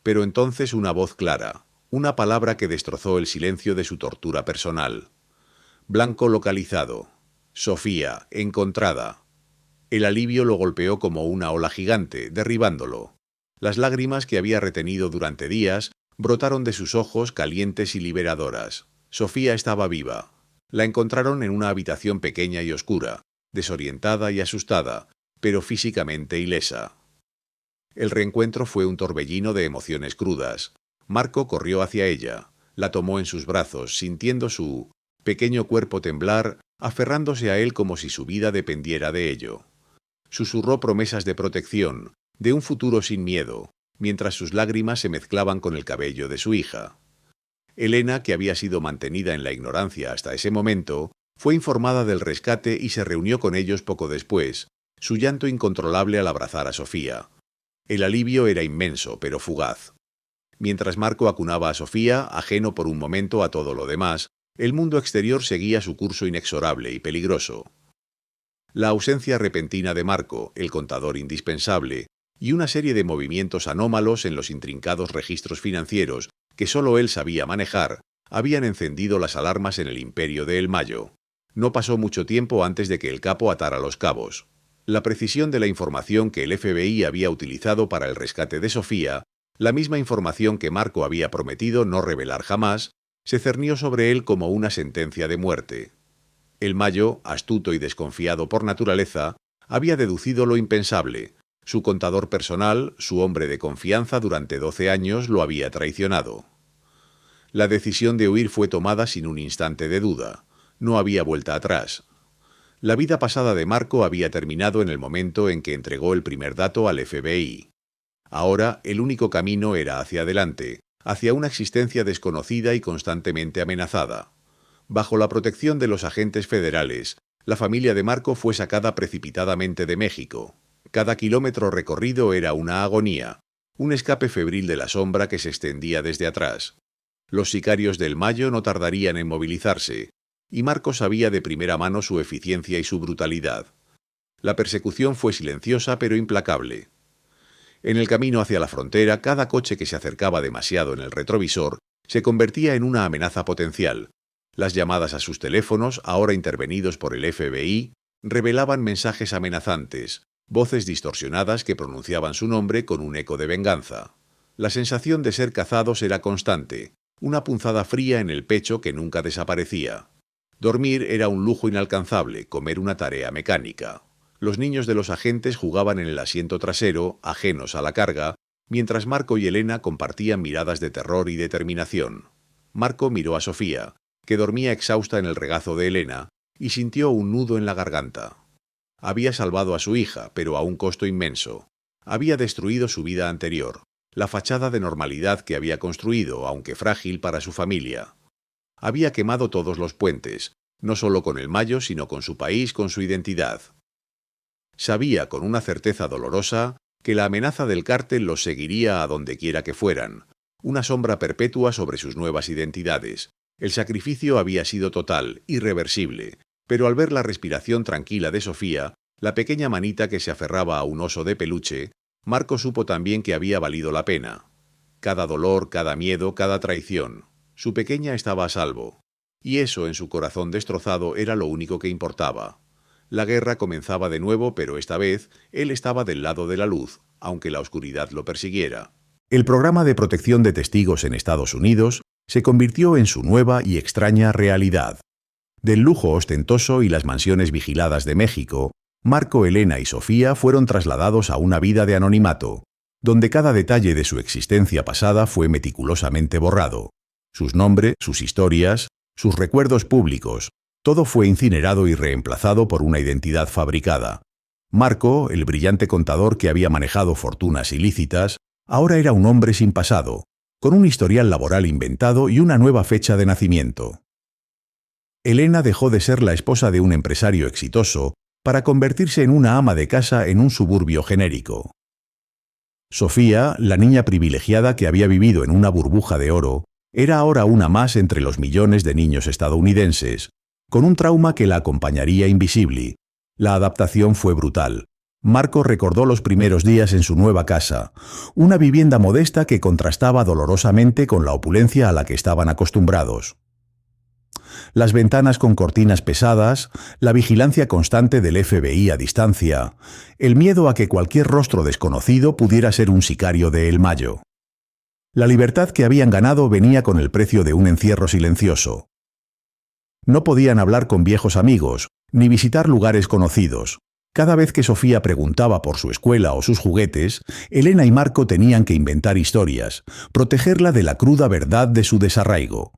Pero entonces una voz clara, una palabra que destrozó el silencio de su tortura personal. Blanco localizado. Sofía, encontrada. El alivio lo golpeó como una ola gigante, derribándolo. Las lágrimas que había retenido durante días brotaron de sus ojos calientes y liberadoras. Sofía estaba viva. La encontraron en una habitación pequeña y oscura, desorientada y asustada, pero físicamente ilesa. El reencuentro fue un torbellino de emociones crudas. Marco corrió hacia ella, la tomó en sus brazos, sintiendo su pequeño cuerpo temblar, aferrándose a él como si su vida dependiera de ello. Susurró promesas de protección, de un futuro sin miedo, mientras sus lágrimas se mezclaban con el cabello de su hija. Elena, que había sido mantenida en la ignorancia hasta ese momento, fue informada del rescate y se reunió con ellos poco después, su llanto incontrolable al abrazar a Sofía. El alivio era inmenso, pero fugaz. Mientras Marco acunaba a Sofía, ajeno por un momento a todo lo demás, el mundo exterior seguía su curso inexorable y peligroso. La ausencia repentina de Marco, el contador indispensable, y una serie de movimientos anómalos en los intrincados registros financieros que solo él sabía manejar, habían encendido las alarmas en el imperio de El Mayo. No pasó mucho tiempo antes de que el capo atara los cabos. La precisión de la información que el FBI había utilizado para el rescate de Sofía, la misma información que Marco había prometido no revelar jamás, se cernió sobre él como una sentencia de muerte. El Mayo, astuto y desconfiado por naturaleza, había deducido lo impensable. Su contador personal, su hombre de confianza durante 12 años, lo había traicionado. La decisión de huir fue tomada sin un instante de duda. No había vuelta atrás. La vida pasada de Marco había terminado en el momento en que entregó el primer dato al FBI. Ahora el único camino era hacia adelante, hacia una existencia desconocida y constantemente amenazada. Bajo la protección de los agentes federales, la familia de Marco fue sacada precipitadamente de México. Cada kilómetro recorrido era una agonía, un escape febril de la sombra que se extendía desde atrás. Los sicarios del Mayo no tardarían en movilizarse, y Marco sabía de primera mano su eficiencia y su brutalidad. La persecución fue silenciosa pero implacable. En el camino hacia la frontera, cada coche que se acercaba demasiado en el retrovisor se convertía en una amenaza potencial. Las llamadas a sus teléfonos, ahora intervenidos por el FBI, revelaban mensajes amenazantes, voces distorsionadas que pronunciaban su nombre con un eco de venganza. La sensación de ser cazados era constante, una punzada fría en el pecho que nunca desaparecía. Dormir era un lujo inalcanzable, comer una tarea mecánica. Los niños de los agentes jugaban en el asiento trasero, ajenos a la carga, mientras Marco y Elena compartían miradas de terror y determinación. Marco miró a Sofía, que dormía exhausta en el regazo de Elena, y sintió un nudo en la garganta. Había salvado a su hija, pero a un costo inmenso. Había destruido su vida anterior, la fachada de normalidad que había construido, aunque frágil, para su familia. Había quemado todos los puentes, no solo con el Mayo, sino con su país, con su identidad. Sabía, con una certeza dolorosa, que la amenaza del cártel los seguiría a donde quiera que fueran, una sombra perpetua sobre sus nuevas identidades. El sacrificio había sido total, irreversible, pero al ver la respiración tranquila de Sofía, la pequeña manita que se aferraba a un oso de peluche, Marco supo también que había valido la pena. Cada dolor, cada miedo, cada traición. Su pequeña estaba a salvo. Y eso en su corazón destrozado era lo único que importaba. La guerra comenzaba de nuevo, pero esta vez él estaba del lado de la luz, aunque la oscuridad lo persiguiera. El programa de protección de testigos en Estados Unidos se convirtió en su nueva y extraña realidad. Del lujo ostentoso y las mansiones vigiladas de México, Marco, Elena y Sofía fueron trasladados a una vida de anonimato, donde cada detalle de su existencia pasada fue meticulosamente borrado. Sus nombres, sus historias, sus recuerdos públicos, todo fue incinerado y reemplazado por una identidad fabricada. Marco, el brillante contador que había manejado fortunas ilícitas, ahora era un hombre sin pasado, con un historial laboral inventado y una nueva fecha de nacimiento. Elena dejó de ser la esposa de un empresario exitoso para convertirse en una ama de casa en un suburbio genérico. Sofía, la niña privilegiada que había vivido en una burbuja de oro, era ahora una más entre los millones de niños estadounidenses, con un trauma que la acompañaría invisible, La adaptación fue brutal. Marco recordó los primeros días en su nueva casa, una vivienda modesta que contrastaba dolorosamente con la opulencia a la que estaban acostumbrados. Las ventanas con cortinas pesadas, la vigilancia constante del FBI a distancia, el miedo a que cualquier rostro desconocido pudiera ser un sicario de El Mayo. La libertad que habían ganado venía con el precio de un encierro silencioso. No podían hablar con viejos amigos, ni visitar lugares conocidos. Cada vez que Sofía preguntaba por su escuela o sus juguetes, Elena y Marco tenían que inventar historias, protegerla de la cruda verdad de su desarraigo.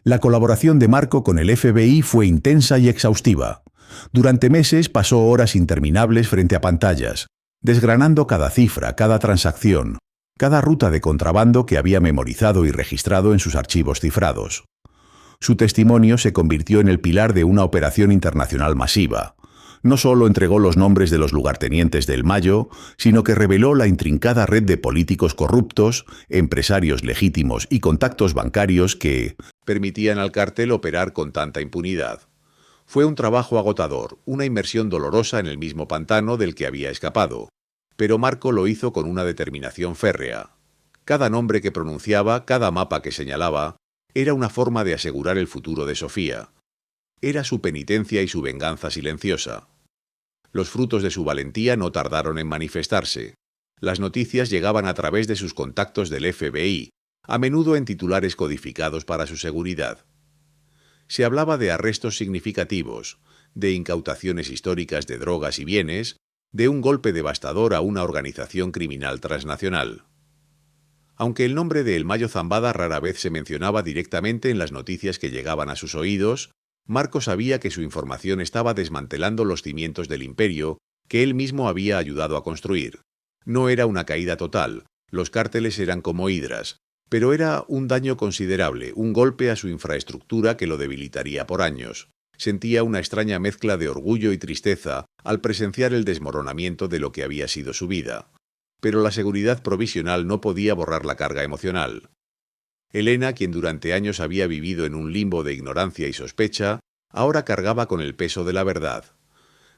La colaboración de Marco con el FBI fue intensa y exhaustiva. Durante meses pasó horas interminables frente a pantallas, desgranando cada cifra, cada transacción, cada ruta de contrabando que había memorizado y registrado en sus archivos cifrados. Su testimonio se convirtió en el pilar de una operación internacional masiva. No solo entregó los nombres de los lugartenientes del Mayo, sino que reveló la intrincada red de políticos corruptos, empresarios legítimos y contactos bancarios que permitían al cártel operar con tanta impunidad. Fue un trabajo agotador, una inmersión dolorosa en el mismo pantano del que había escapado. Pero Marco lo hizo con una determinación férrea. Cada nombre que pronunciaba, cada mapa que señalaba, era una forma de asegurar el futuro de Sofía. Era su penitencia y su venganza silenciosa. Los frutos de su valentía no tardaron en manifestarse. Las noticias llegaban a través de sus contactos del FBI, a menudo en titulares codificados para su seguridad. Se hablaba de arrestos significativos, de incautaciones históricas de drogas y bienes, de un golpe devastador a una organización criminal transnacional. Aunque el nombre de El Mayo Zambada rara vez se mencionaba directamente en las noticias que llegaban a sus oídos, Marco sabía que su información estaba desmantelando los cimientos del imperio que él mismo había ayudado a construir. No era una caída total, los cárteles eran como hidras, pero era un daño considerable, un golpe a su infraestructura que lo debilitaría por años. Sentía una extraña mezcla de orgullo y tristeza al presenciar el desmoronamiento de lo que había sido su vida. Pero la seguridad provisional no podía borrar la carga emocional. Elena, quien durante años había vivido en un limbo de ignorancia y sospecha, ahora cargaba con el peso de la verdad.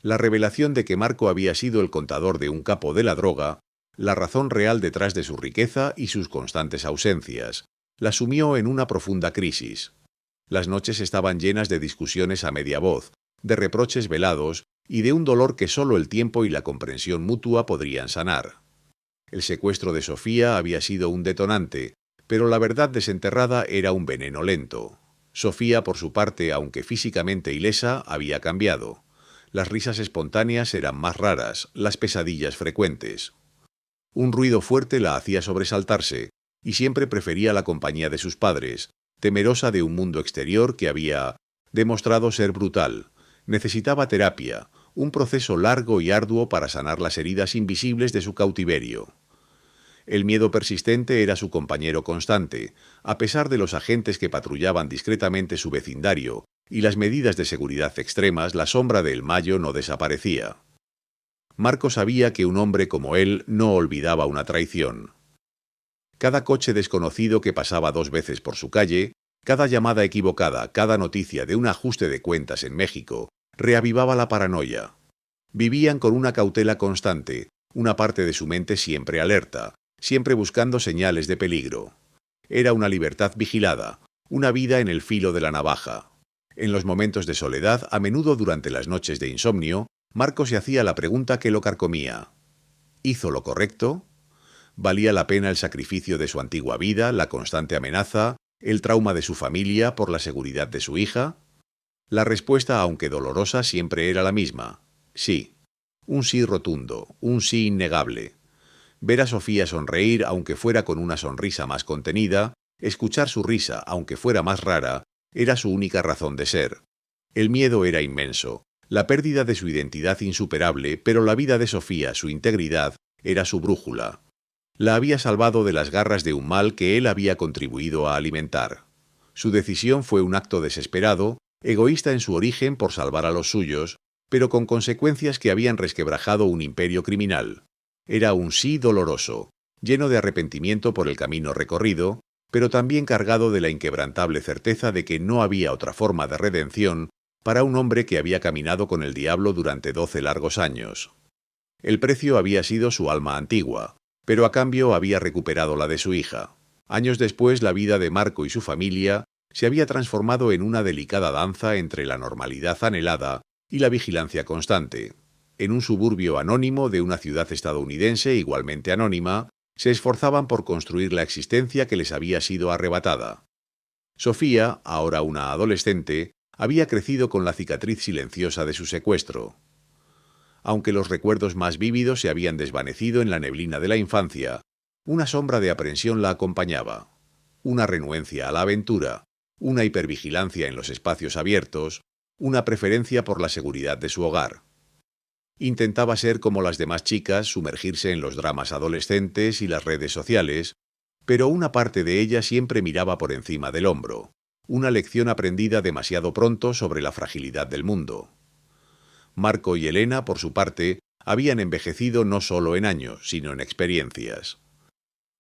La revelación de que Marco había sido el contador de un capo de la droga, la razón real detrás de su riqueza y sus constantes ausencias, la sumió en una profunda crisis. Las noches estaban llenas de discusiones a media voz, de reproches velados y de un dolor que solo el tiempo y la comprensión mutua podrían sanar. El secuestro de Sofía había sido un detonante, pero la verdad desenterrada era un veneno lento. Sofía, por su parte, aunque físicamente ilesa, había cambiado. Las risas espontáneas eran más raras, las pesadillas frecuentes. Un ruido fuerte la hacía sobresaltarse, y siempre prefería la compañía de sus padres, temerosa de un mundo exterior que había demostrado ser brutal. Necesitaba terapia, un proceso largo y arduo para sanar las heridas invisibles de su cautiverio. El miedo persistente era su compañero constante, a pesar de los agentes que patrullaban discretamente su vecindario y las medidas de seguridad extremas, la sombra de El Mayo no desaparecía. Marco sabía que un hombre como él no olvidaba una traición. Cada coche desconocido que pasaba 2 veces por su calle, cada llamada equivocada, cada noticia de un ajuste de cuentas en México, reavivaba la paranoia. Vivían con una cautela constante, una parte de su mente siempre alerta, siempre buscando señales de peligro. Era una libertad vigilada, una vida en el filo de la navaja. En los momentos de soledad, a menudo durante las noches de insomnio, Marco se hacía la pregunta que lo carcomía. ¿Hizo lo correcto? ¿Valía la pena el sacrificio de su antigua vida, la constante amenaza, el trauma de su familia por la seguridad de su hija? La respuesta, aunque dolorosa, siempre era la misma. Sí. Un sí rotundo, un sí innegable. Ver a Sofía sonreír, aunque fuera con una sonrisa más contenida, escuchar su risa, aunque fuera más rara, era su única razón de ser. El miedo era inmenso, la pérdida de su identidad insuperable, pero la vida de Sofía, su integridad, era su brújula. La había salvado de las garras de un mal que él había contribuido a alimentar. Su decisión fue un acto desesperado, egoísta en su origen por salvar a los suyos, pero con consecuencias que habían resquebrajado un imperio criminal. Era un sí doloroso, lleno de arrepentimiento por el camino recorrido, pero también cargado de la inquebrantable certeza de que no había otra forma de redención para un hombre que había caminado con el diablo durante 12 largos años. El precio había sido su alma antigua, pero a cambio había recuperado la de su hija. Años después, la vida de Marco y su familia se había transformado en una delicada danza entre la normalidad anhelada y la vigilancia constante. En un suburbio anónimo de una ciudad estadounidense igualmente anónima, se esforzaban por construir la existencia que les había sido arrebatada. Sofía, ahora una adolescente, había crecido con la cicatriz silenciosa de su secuestro. Aunque los recuerdos más vívidos se habían desvanecido en la neblina de la infancia, una sombra de aprensión la acompañaba. Una renuencia a la aventura, una hipervigilancia en los espacios abiertos, una preferencia por la seguridad de su hogar. Intentaba ser como las demás chicas, sumergirse en los dramas adolescentes y las redes sociales, pero una parte de ella siempre miraba por encima del hombro, una lección aprendida demasiado pronto sobre la fragilidad del mundo. Marco y Elena, por su parte, habían envejecido no solo en años, sino en experiencias.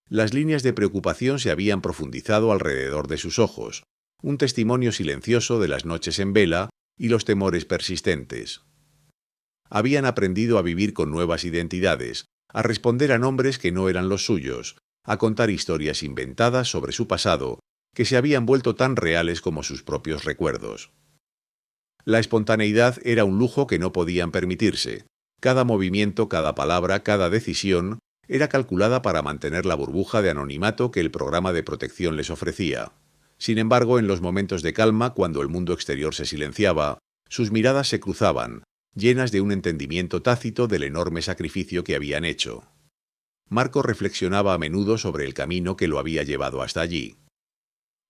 Las líneas de preocupación se habían profundizado alrededor de sus ojos, un testimonio silencioso de las noches en vela y los temores persistentes. Habían aprendido a vivir con nuevas identidades, a responder a nombres que no eran los suyos, a contar historias inventadas sobre su pasado que se habían vuelto tan reales como sus propios recuerdos. La espontaneidad era un lujo que no podían permitirse. Cada movimiento, cada palabra, cada decisión era calculada para mantener la burbuja de anonimato que el programa de protección les ofrecía. Sin embargo, en los momentos de calma, cuando el mundo exterior se silenciaba, sus miradas se cruzaban, llenas de un entendimiento tácito del enorme sacrificio que habían hecho. Marco reflexionaba a menudo sobre el camino que lo había llevado hasta allí.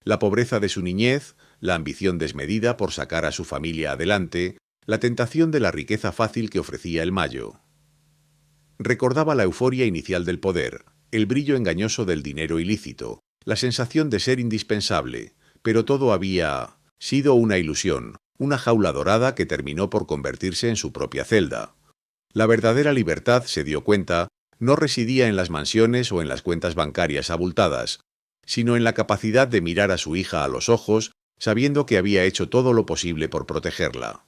La pobreza de su niñez, la ambición desmedida por sacar a su familia adelante, la tentación de la riqueza fácil que ofrecía el Mayo. Recordaba la euforia inicial del poder, el brillo engañoso del dinero ilícito, la sensación de ser indispensable, pero todo había sido una ilusión, una jaula dorada que terminó por convertirse en su propia celda. La verdadera libertad, se dio cuenta, no residía en las mansiones o en las cuentas bancarias abultadas, sino en la capacidad de mirar a su hija a los ojos, sabiendo que había hecho todo lo posible por protegerla.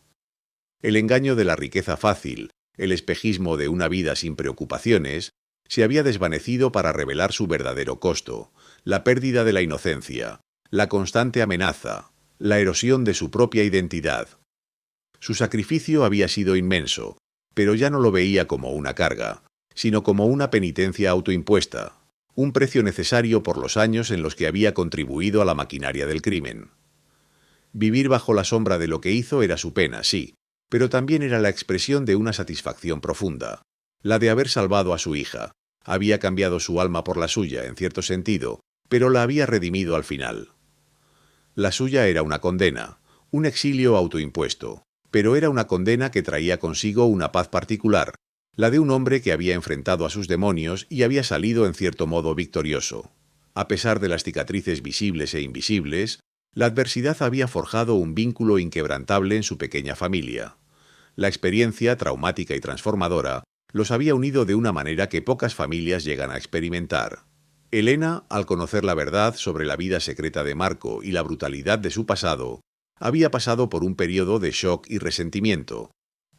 El engaño de la riqueza fácil, el espejismo de una vida sin preocupaciones, se había desvanecido para revelar su verdadero costo, la pérdida de la inocencia, la constante amenaza, la erosión de su propia identidad. Su sacrificio había sido inmenso, pero ya no lo veía como una carga, sino como una penitencia autoimpuesta, un precio necesario por los años en los que había contribuido a la maquinaria del crimen. Vivir bajo la sombra de lo que hizo era su pena, sí, pero también era la expresión de una satisfacción profunda, la de haber salvado a su hija. Había cambiado su alma por la suya, en cierto sentido, pero la había redimido al final. La suya era una condena, un exilio autoimpuesto, pero era una condena que traía consigo una paz particular, la de un hombre que había enfrentado a sus demonios y había salido en cierto modo victorioso. A pesar de las cicatrices visibles e invisibles, la adversidad había forjado un vínculo inquebrantable en su pequeña familia. La experiencia, traumática y transformadora, los había unido de una manera que pocas familias llegan a experimentar. Elena, al conocer la verdad sobre la vida secreta de Marco y la brutalidad de su pasado, había pasado por un periodo de shock y resentimiento,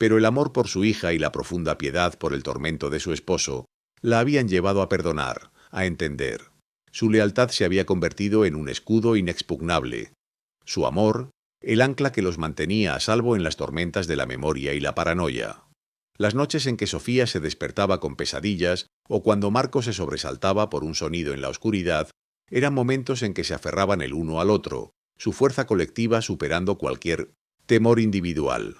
pero el amor por su hija y la profunda piedad por el tormento de su esposo la habían llevado a perdonar, a entender. Su lealtad se había convertido en un escudo inexpugnable. Su amor, el ancla que los mantenía a salvo en las tormentas de la memoria y la paranoia. Las noches en que Sofía se despertaba con pesadillas o cuando Marco se sobresaltaba por un sonido en la oscuridad, eran momentos en que se aferraban el uno al otro, su fuerza colectiva superando cualquier temor individual.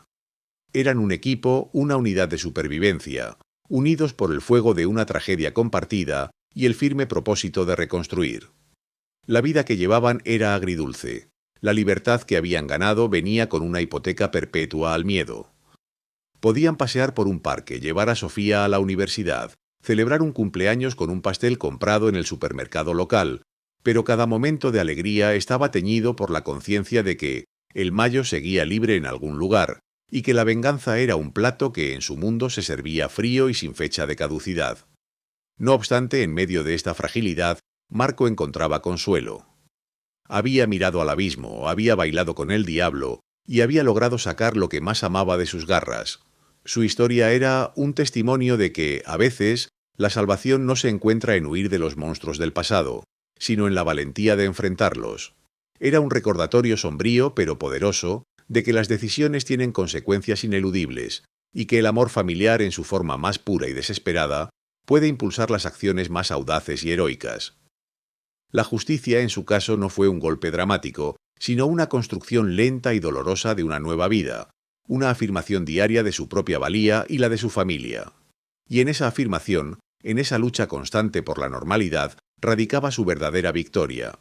Eran un equipo, una unidad de supervivencia, unidos por el fuego de una tragedia compartida y el firme propósito de reconstruir. La vida que llevaban era agridulce. La libertad que habían ganado venía con una hipoteca perpetua al miedo. Podían pasear por un parque, llevar a Sofía a la universidad, celebrar un cumpleaños con un pastel comprado en el supermercado local, pero cada momento de alegría estaba teñido por la conciencia de que el Mayo seguía libre en algún lugar, y que la venganza era un plato que en su mundo se servía frío y sin fecha de caducidad. No obstante, en medio de esta fragilidad, Marco encontraba consuelo. Había mirado al abismo, había bailado con el diablo, y había logrado sacar lo que más amaba de sus garras. Su historia era un testimonio de que, a veces, la salvación no se encuentra en huir de los monstruos del pasado, sino en la valentía de enfrentarlos. Era un recordatorio sombrío pero poderoso de que las decisiones tienen consecuencias ineludibles y que el amor familiar en su forma más pura y desesperada puede impulsar las acciones más audaces y heroicas. La justicia en su caso no fue un golpe dramático, sino una construcción lenta y dolorosa de una nueva vida, una afirmación diaria de su propia valía y la de su familia. Y en esa afirmación, en esa lucha constante por la normalidad, radicaba su verdadera victoria.